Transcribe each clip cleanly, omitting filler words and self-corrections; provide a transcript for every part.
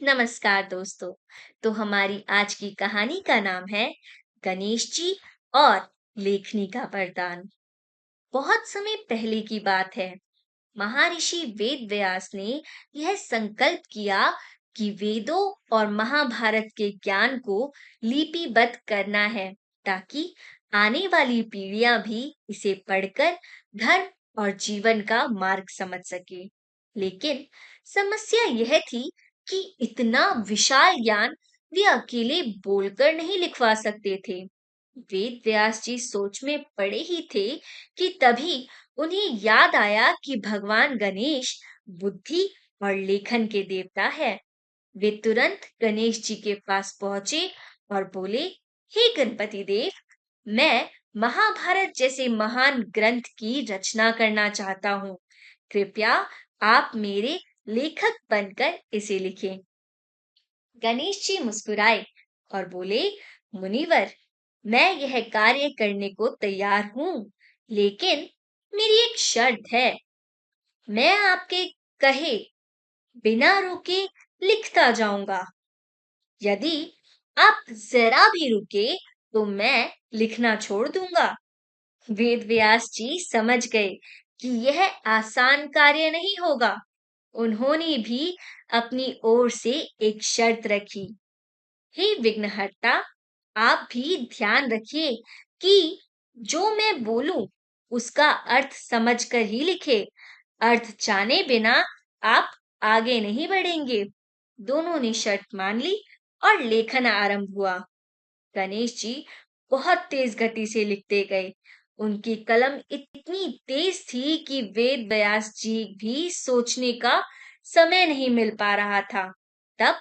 नमस्कार दोस्तों। तो हमारी आज की कहानी का नाम है गणेश जी और लेखनी का वरदान। बहुत समय पहले की बात है। महर्षि वेद व्यास ने यह संकल्प किया कि वेदों और महाभारत के ज्ञान को लिपिबद्ध करना है, ताकि आने वाली पीढ़ियां भी इसे पढ़कर धर्म और जीवन का मार्ग समझ सके। लेकिन समस्या यह थी कि इतना विशाल ज्ञान वे अकेले बोलकर नहीं लिखवा सकते थे। वेद व्यास जी सोच में पड़े ही थे कि तभी उन्हें याद आया कि भगवान गणेश बुद्धि और लेखन के देवता है। वे तुरंत गणेश जी के पास पहुंचे और बोले, हे गणपति देव, मैं महाभारत जैसे महान ग्रंथ की रचना करना चाहता हूँ। कृपया आप मेरे लेखक बनकर इसे लिखें। गणेश जी मुस्कुराए और बोले, मुनिवर, मैं यह कार्य करने को तैयार हूँ, लेकिन मेरी एक शर्त है। मैं आपके कहे बिना रुके लिखता जाऊंगा। यदि आप जरा भी रुके तो मैं लिखना छोड़ दूंगा। वेद व्यास जी समझ गए कि यह आसान कार्य नहीं होगा। उन्होंने भी अपनी ओर से एक शर्त रखी। हे विघ्नहर्ता, आप भी ध्यान रखिए कि जो मैं बोलूं उसका अर्थ समझकर ही लिखे। अर्थ जाने बिना आप आगे नहीं बढ़ेंगे। दोनों ने शर्त मान ली और लेखन आरंभ हुआ। गणेश जी बहुत तेज गति से लिखते गए। उनकी कलम इतनी तेज थी कि वेद व्यास जी भी सोचने का समय नहीं मिल पा रहा था। तब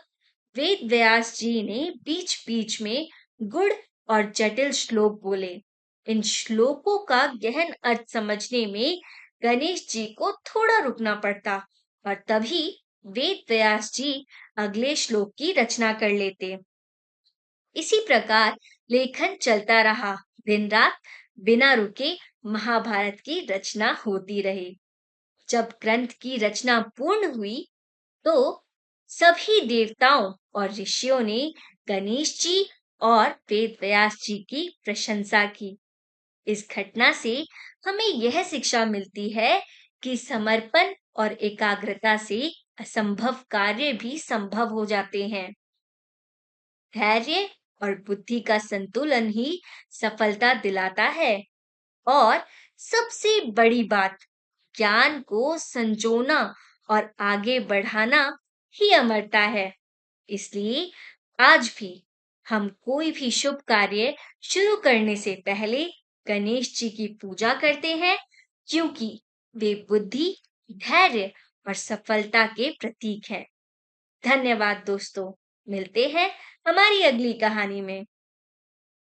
वेद व्यास जी ने बीच बीच में गुड़ और जटिल श्लोक बोले। इन श्लोकों का गहन अर्थ समझने में गणेश जी को थोड़ा रुकना पड़ता और तभी वेद व्यास जी अगले श्लोक की रचना कर लेते। इसी प्रकार लेखन चलता रहा। दिन रात बिना रुके महाभारत की रचना होती रही। जब ग्रंथ की रचना पूर्ण हुई तो सभी देवताओं और ऋषियों ने गणेश जी और वेद व्यास जी की प्रशंसा की। इस घटना से हमें यह शिक्षा मिलती है कि समर्पण और एकाग्रता से असंभव कार्य भी संभव हो जाते हैं। धैर्य और बुद्धि का संतुलन ही सफलता दिलाता है। और सबसे बड़ी बात, ज्ञान को संजोना और आगे बढ़ाना ही अमरता है। इसलिए आज भी हम कोई भी शुभ कार्य शुरू करने से पहले गणेश जी की पूजा करते हैं, क्योंकि वे बुद्धि, धैर्य और सफलता के प्रतीक हैं। धन्यवाद दोस्तों। मिलते हैं हमारी अगली कहानी में।